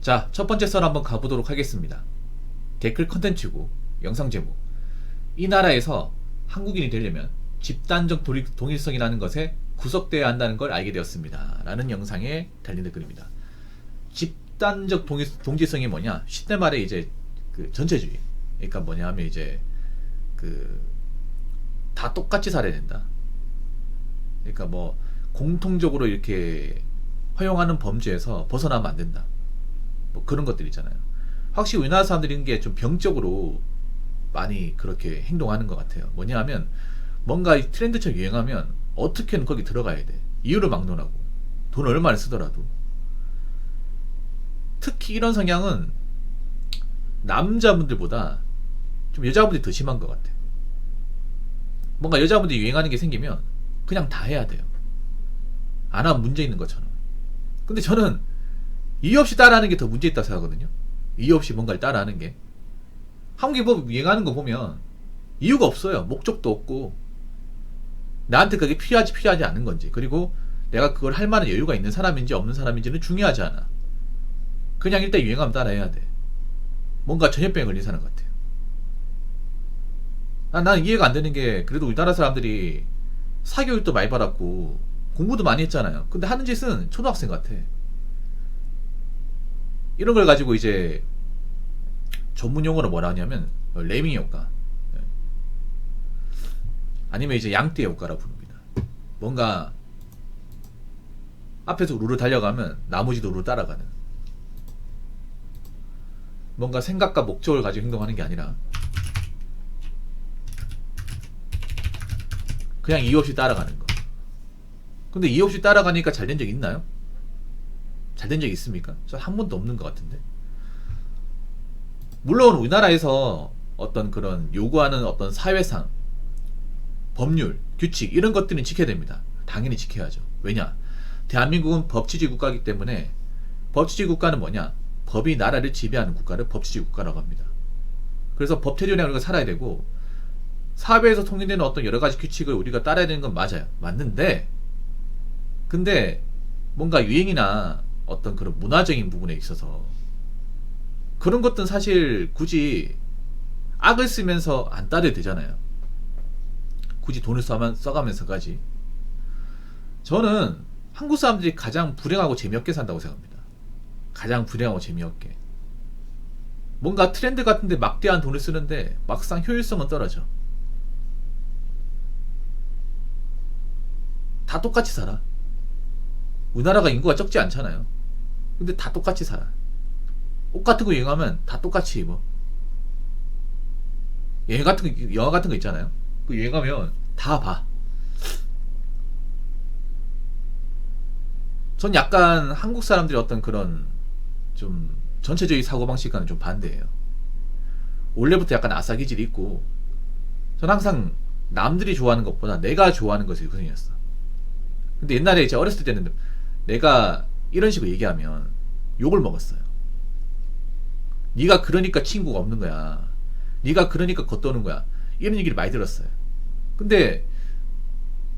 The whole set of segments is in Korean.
자, 첫 번째 썰 한번 가보도록 하겠습니다. 댓글 컨텐츠고 영상 제목. 이 나라에서 한국인이 되려면 집단적 동일성이라는 것에 구속되어야 한다는 걸 알게 되었습니다. 라는 영상에 달린 댓글입니다. 집단적 동질성이 뭐냐? 쉽게 말해 이제 그 전체주의. 그러니까 뭐냐 하면 이제 다 똑같이 살아야 된다. 그러니까 뭐 공통적으로 이렇게 허용하는 범죄에서 벗어나면 안 된다. 뭐 그런 것들 있잖아요. 확실히 우리나라 사람들이 이게 좀 병적으로 많이 그렇게 행동하는 것 같아요. 뭐냐 하면 뭔가 트렌드처럼 유행하면 어떻게든 거기 들어가야 돼. 이유를 막론하고 돈 얼마를 쓰더라도. 특히 이런 성향은 남자분들보다 좀 여자분들이 더 심한 것 같아. 뭔가 여자분들이 유행하는 게 생기면 그냥 다 해야 돼요. 안 하면 문제 있는 것처럼. 근데 저는 이유 없이 따라하는 게 더 문제 있다고 생각하거든요. 이유 없이 뭔가를 따라하는 게. 한국에 뭐 유행하는 거 보면 이유가 없어요. 목적도 없고 나한테 그게 필요하지 않은 건지, 그리고 내가 그걸 할 만한 여유가 있는 사람인지 없는 사람인지는 중요하지 않아. 그냥 일단 유행하면 따라해야 돼. 뭔가 전염병에 걸린 사람 같아요. 난 이해가 안 되는 게, 그래도 우리나라 사람들이 사교육도 많이 받았고 공부도 많이 했잖아요. 근데 하는 짓은 초등학생 같아. 이런 걸 가지고 이제 전문 용어로 뭐라 하냐면 레밍 효과, 아니면 이제 양떼 효과라고 부릅니다. 뭔가 앞에서 우르르 달려가면 나머지도 우르르 따라가는, 뭔가 생각과 목적을 가지고 행동하는 게 아니라 그냥 이유 없이 따라가는 거. 근데 이유 없이 따라가니까 잘 된 적 있나요? 잘 된 적 있습니까? 저 한 번도 없는 것 같은데. 물론 우리나라에서 어떤 그런 요구하는 어떤 사회상 법률, 규칙 이런 것들은 지켜야 됩니다. 당연히 지켜야죠. 왜냐? 대한민국은 법치주의 국가이기 때문에. 법치주의 국가는 뭐냐? 법이 나라를 지배하는 국가를 법치주의 국가라고 합니다. 그래서 법태조례 우리가 살아야 되고, 사회에서 통일되는 어떤 여러 가지 규칙을 우리가 따라야 되는 건 맞아요. 맞는데, 근데 뭔가 유행이나 어떤 그런 문화적인 부분에 있어서 그런 것들은 사실 굳이 악을 쓰면서 안 따려도 되잖아요. 굳이 돈을 써가면서까지. 저는 한국 사람들이 가장 불행하고 재미없게 산다고 생각합니다. 가장 불행하고 재미없게. 뭔가 트렌드 같은데 막대한 돈을 쓰는데 막상 효율성은 떨어져. 다 똑같이 살아. 우리나라가 인구가 적지 않잖아요. 근데 다 똑같이 살아. 옷 같은 거 유행하면 다 똑같이 입어. 영화 같은 거 있잖아요. 그 유행하면 다 봐. 전 약간 한국 사람들이 어떤 그런 좀 전체적인 사고방식과는 좀 반대예요. 원래부터 약간 아싸기질이 있고, 전 항상 남들이 좋아하는 것보다 내가 좋아하는 것이 우선이었어. 근데 옛날에 제가 어렸을 때는 내가 이런 식으로 얘기하면 욕을 먹었어요. 네가 그러니까 친구가 없는 거야. 네가 그러니까 겉도는 거야. 이런 얘기를 많이 들었어요. 근데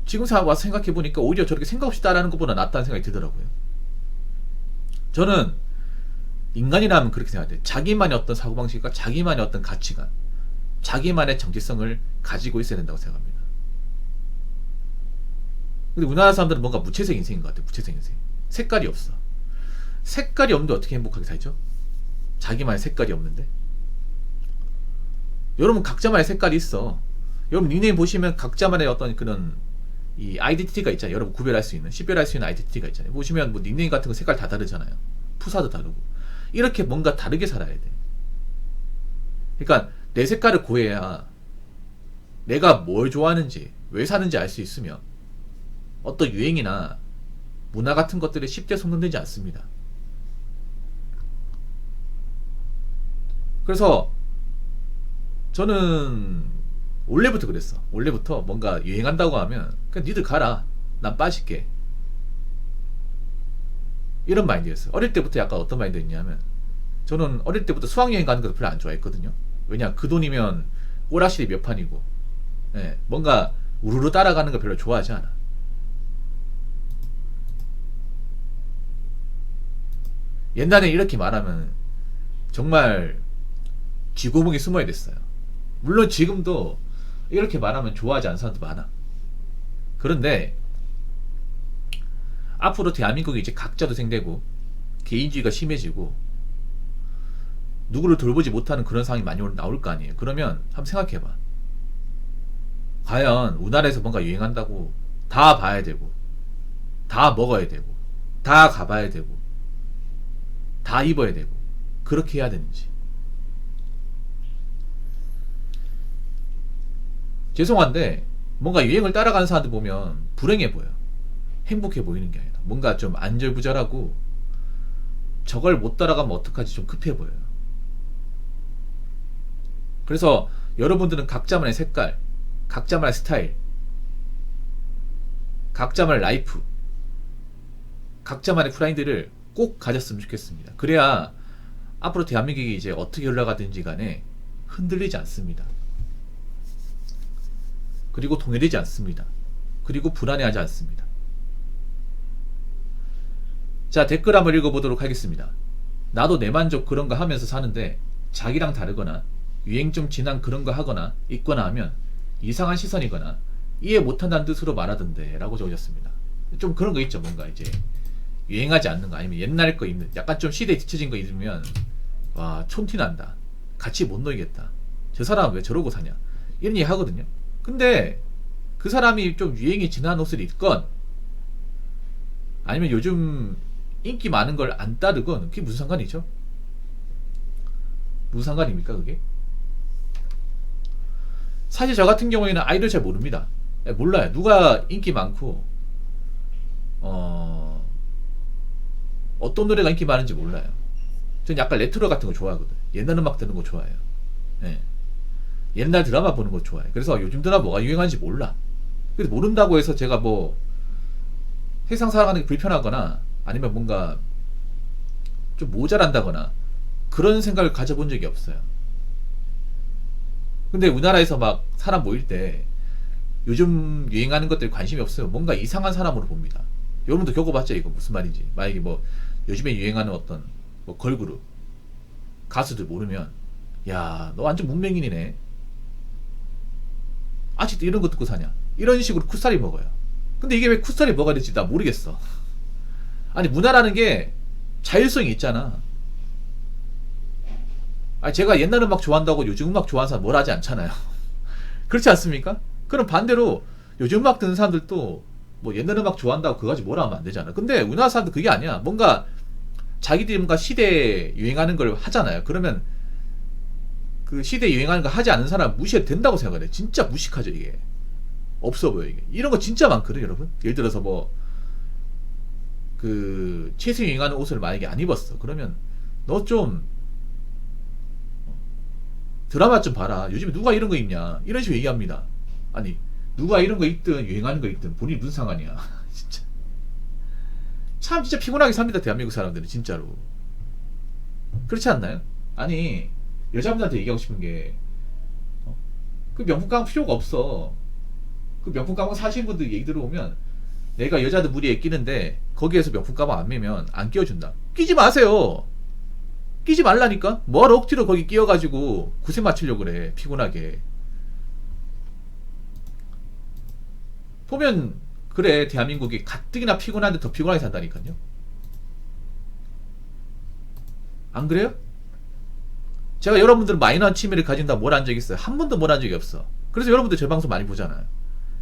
지금 와서 생각해보니까 오히려 저렇게 생각 없이 따라하는 것보다 낫다는 생각이 들더라고요. 저는 인간이라면 그렇게 생각해요. 자기만의 어떤 사고방식과 자기만의 어떤 가치관, 자기만의 정체성을 가지고 있어야 된다고 생각합니다. 근데 우리나라 사람들은 뭔가 무채색 인생인 것 같아요. 무채색 인생. 색깔이 없어. 색깔이 없는데 어떻게 행복하게 살죠? 자기만의 색깔이 없는데. 여러분 각자만의 색깔이 있어. 여러분 닉네임 보시면 각자만의 어떤 그런 이 아이덴티티가 있잖아요. 여러분 구별할 수 있는, 식별할 수 있는 아이덴티티가 있잖아요. 보시면 뭐 닉네임 같은 거 색깔 다 다르잖아요. 푸사도 다르고. 이렇게 뭔가 다르게 살아야 돼. 그러니까 내 색깔을 고해야 내가 뭘 좋아하는지, 왜 사는지 알 수 있으면 어떤 유행이나 문화 같은 것들에 쉽게 속는되지 않습니다. 그래서 저는 원래부터 그랬어. 원래부터 뭔가 유행한다고 하면 그냥 니들 가라. 난 빠질게. 이런 마인드였어요. 어릴 때부터 약간 어떤 마인드였냐면, 저는 어릴 때부터 수학여행 가는 것도 별로 안 좋아했거든요. 왜냐, 그 돈이면 오락실이 몇 판이고, 뭔가 우르르 따라가는 거 별로 좋아하지 않아. 옛날에 이렇게 말하면 정말 쥐구멍에 숨어야 됐어요. 물론 지금도 이렇게 말하면 좋아하지 않는 사람도 많아. 그런데 앞으로 대한민국이 이제 각자도 생기고 개인주의가 심해지고 누구를 돌보지 못하는 그런 상황이 많이 나올 거 아니에요. 그러면 한번 생각해봐. 과연 우리나라에서 뭔가 유행한다고 다 봐야 되고 다 먹어야 되고 다 가봐야 되고 다 입어야 되고 그렇게 해야 되는지. 죄송한데 뭔가 유행을 따라가는 사람들 보면 불행해 보여. 행복해 보이는 게 아니라 뭔가 좀 안절부절하고 저걸 못 따라가면 어떡하지 좀 급해 보여요. 그래서 여러분들은 각자만의 색깔, 각자만의 스타일, 각자만의 라이프, 각자만의 프라이드를 꼭 가졌으면 좋겠습니다. 그래야 앞으로 대한민국이 이제 어떻게 흘러가든지 간에 흔들리지 않습니다. 그리고 동요되지 않습니다. 그리고 불안해하지 않습니다. 자, 댓글 한번 읽어보도록 하겠습니다. 나도 내 만족 그런 거 하면서 사는데 자기랑 다르거나 유행 좀 지난 그런 거 하거나 있거나 하면 이상한 시선이거나 이해 못한다는 뜻으로 말하던데 라고 적으셨습니다. 좀 그런 거 있죠. 뭔가 이제 유행하지 않는 거 아니면 옛날 거 입는 약간 좀 시대에 뒤처진 거 입으면 와 촌티 난다. 같이 못 놀겠다. 저 사람은 왜 저러고 사냐. 이런 얘기 하거든요. 근데 그 사람이 좀 유행이 지난 옷을 입건 아니면 요즘 인기 많은 걸 안 따르건 그게 무슨 상관이죠? 무슨 상관입니까 그게? 사실 저 같은 경우에는 아이돌 잘 모릅니다. 몰라요. 누가 인기 많고 어떤 노래가 인기 많은지 몰라요. 전 약간 레트로 같은 거 좋아하거든요. 옛날 음악 듣는 거 좋아해요. 네. 옛날 드라마 보는 거 좋아해요. 그래서 요즘 드라마 뭐가 유행하는지 몰라. 그래서 모른다고 해서 제가 뭐 세상 살아가는 게 불편하거나 아니면 뭔가 좀 모자란다거나 그런 생각을 가져본 적이 없어요. 근데 우리나라에서 막 사람 모일 때 요즘 유행하는 것들 관심이 없어요. 뭔가 이상한 사람으로 봅니다. 여러분도 겪어봤죠? 이거 무슨 말인지. 만약에 뭐 요즘에 유행하는 어떤 뭐 걸그룹 가수들 모르면 야 너 완전 문맹인이네. 아직도 이런 거 듣고 사냐. 이런 식으로 쿠사리 먹어요. 근데 이게 왜 쿠사리 먹어야 될지 나 모르겠어. 아니 문화라는 게 자율성이 있잖아. 아니 제가 옛날 음악 좋아한다고 요즘 음악 좋아하는 사람 뭘 하지 않잖아요. 그렇지 않습니까? 그럼 반대로 요즘 음악 듣는 사람들도 뭐 옛날 음악 좋아한다고 그거 가지고 뭐라 하면 안 되잖아. 근데 우리나라 사람들 그게 아니야. 뭔가 자기들이 뭔가 시대에 유행하는 걸 하잖아요. 그러면 그 시대에 유행하는 거 하지 않는 사람 무시해도 된다고 생각을 해. 진짜 무식하죠 이게. 없어 보여 이게. 이런 거 진짜 많거든 여러분. 예를 들어서 뭐 그 최신 유행하는 옷을 만약에 안 입었어. 그러면 너 좀 드라마 좀 봐라. 요즘에 누가 이런 거 입냐. 이런 식으로 얘기합니다. 아니 누가 이런 거 입든 유행하는 거 입든 본인이 무슨 상관이야. 진짜 참 진짜 피곤하게 삽니다 대한민국 사람들은 진짜로. 그렇지 않나요? 아니 여자분들한테 얘기하고 싶은 게 그 명품 가방 필요가 없어. 그 명품 가방 사신 분들 얘기 들어보면 내가 여자들 무리에 끼는데 거기에서 명품 가방 안 매면 안 끼워준다. 끼지 마세요. 끼지 말라니까. 뭐하러 억지로 거기 끼워가지고 구세 맞추려고 그래. 피곤하게. 보면 그래 대한민국이 가뜩이나 피곤한데 더 피곤하게 산다니까요. 안 그래요? 제가 여러분들 마이너한 취미를 가진다 뭘 한 적 있어요? 한 번도 뭘 한 적이 없어. 그래서 여러분들 제 방송 많이 보잖아요.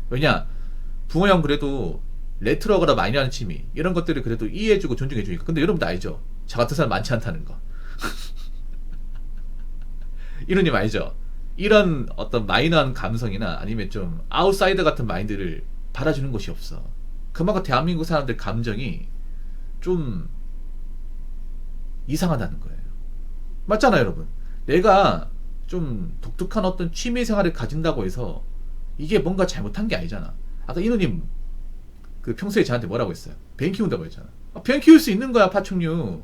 왜냐 붕어 형 그래도 레트로거나 마이너한 취미 이런 것들을 그래도 이해해주고 존중해주니까. 근데 여러분도 알죠? 저 같은 사람 많지 않다는 거. 이런님 알죠? 이런 어떤 마이너한 감성이나 아니면 좀 아웃사이더 같은 마인드를 받아주는 곳이 없어. 그만큼 대한민국 사람들 감정이 좀 이상하다는 거예요. 맞잖아요 여러분. 내가 좀 독특한 어떤 취미생활을 가진다고 해서 이게 뭔가 잘못한 게 아니잖아. 아까 이누님 그 평소에 저한테 뭐라고 했어요? 뱀 키운다고 했잖아. 뱀 키울 수 있는 거야 파충류.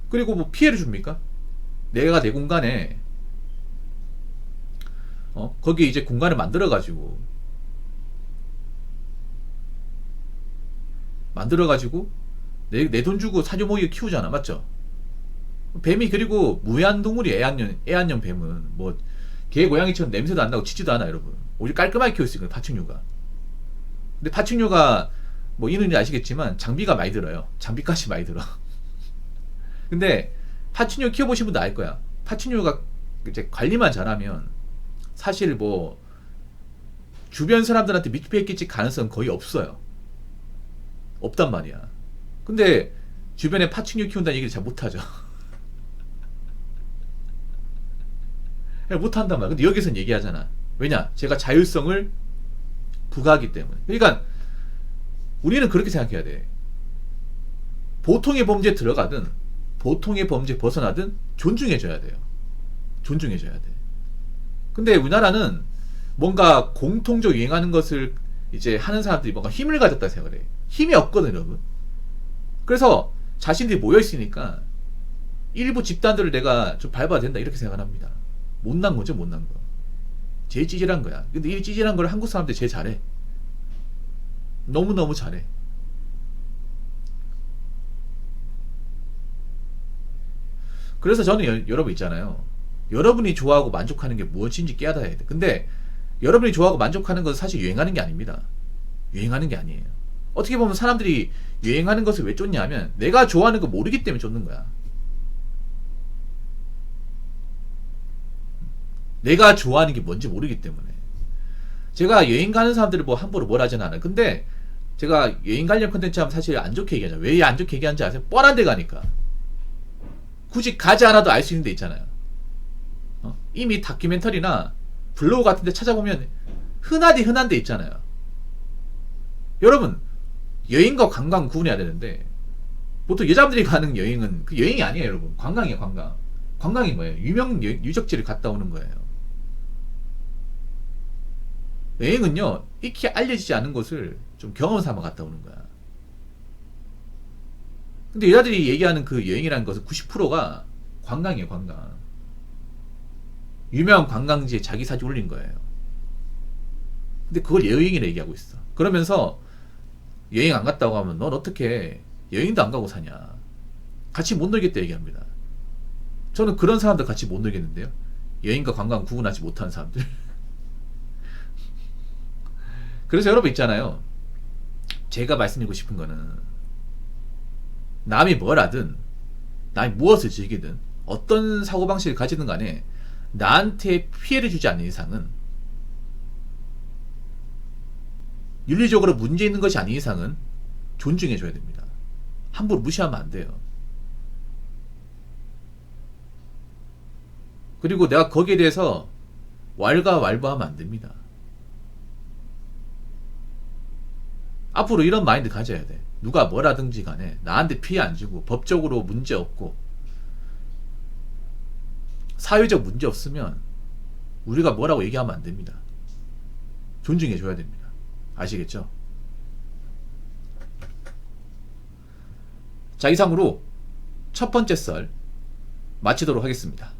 그리고 뭐 피해를 줍니까? 내가 내 공간에 거기에 이제 공간을 만들어가지고 내 돈 주고 사료먹이 키우잖아. 맞죠? 뱀이 그리고 무해한동물이 애완용 뱀은 뭐 개 고양이처럼 냄새도 안 나고 짖지도 않아 여러분. 오히려 깔끔하게 키웠으니까 파충류가. 근데 파충류가 뭐 이는지 아시겠지만 장비가 많이 들어요. 장비값이 많이 들어. 근데 파충류 키워보신 분도 알 거야. 파충류가 이제 관리만 잘하면 사실 뭐 주변 사람들한테 민폐 끼칠 가능성은 거의 없어요. 없단 말이야. 근데 주변에 파충류 키운다는 얘기를 잘 못하죠. 못한단 말이야. 근데 여기서는 얘기하잖아. 왜냐? 제가 자율성을 부과하기 때문에. 그러니까 우리는 그렇게 생각해야 돼. 보통의 범죄에 들어가든 보통의 범죄에 벗어나든 존중해줘야 돼요. 존중해줘야 돼. 근데 우리나라는 뭔가 공통적으로 유행하는 것을 이제 하는 사람들이 뭔가 힘을 가졌다 생각을 해. 힘이 없거든, 여러분. 그래서 자신들이 모여있으니까 일부 집단들을 내가 좀 밟아야 된다 이렇게 생각을 합니다. 못난 거죠, 못난 거. 제일 찌질한 거야. 근데 이 찌질한 걸 한국 사람들이 제일 잘해. 너무너무 잘해. 그래서 저는 여러분 있잖아요. 여러분이 좋아하고 만족하는 게 무엇인지 깨달아야 돼. 근데 여러분이 좋아하고 만족하는 것은 사실 유행하는 게 아닙니다. 유행하는 게 아니에요. 어떻게 보면 사람들이 유행하는 것을 왜 쫓냐 하면 내가 좋아하는 거 모르기 때문에 쫓는 거야. 내가 좋아하는 게 뭔지 모르기 때문에. 제가 여행 가는 사람들을 뭐 함부로 뭘 하진 않아요. 근데 제가 여행 관련 컨텐츠 하면 사실 안 좋게 얘기하죠. 왜 안 좋게 얘기하는지 아세요? 뻔한 데 가니까. 굳이 가지 않아도 알 수 있는 데 있잖아요. 이미 다큐멘터리나 블로그 같은 데 찾아보면 흔한 데 있잖아요. 여러분, 여행과 관광 구분해야 되는데 보통 여자분들이 가는 여행은 그 여행이 아니에요, 여러분. 관광이에요, 관광. 관광이 뭐예요? 유적지를 갔다 오는 거예요. 여행은요, 익히 알려지지 않은 곳을 좀 경험 삼아 갔다 오는 거야. 근데 여자들이 얘기하는 그 여행이라는 것은 90%가 관광이에요, 관광. 유명한 관광지에 자기 사진 올린 거예요. 근데 그걸 여행이라 얘기하고 있어. 그러면서 여행 안 갔다고 하면 넌 어떻게 여행도 안 가고 사냐. 같이 못 놀겠다 얘기합니다. 저는 그런 사람들 같이 못 놀겠는데요. 여행과 관광 구분하지 못하는 사람들. 그래서 여러분 있잖아요. 제가 말씀드리고 싶은 거는 남이 뭘 하든 남이 무엇을 즐기든 어떤 사고방식을 가지든 간에 나한테 피해를 주지 않는 이상은, 윤리적으로 문제 있는 것이 아닌 이상은 존중해줘야 됩니다. 함부로 무시하면 안 돼요. 그리고 내가 거기에 대해서 왈가왈부하면 안 됩니다. 앞으로 이런 마인드 가져야 돼. 누가 뭐라든지 간에 나한테 피해 안 주고 법적으로 문제 없고 사회적 문제 없으면 우리가 뭐라고 얘기하면 안 됩니다. 존중해줘야 됩니다. 아시겠죠? 자, 이상으로 첫 번째 썰 마치도록 하겠습니다.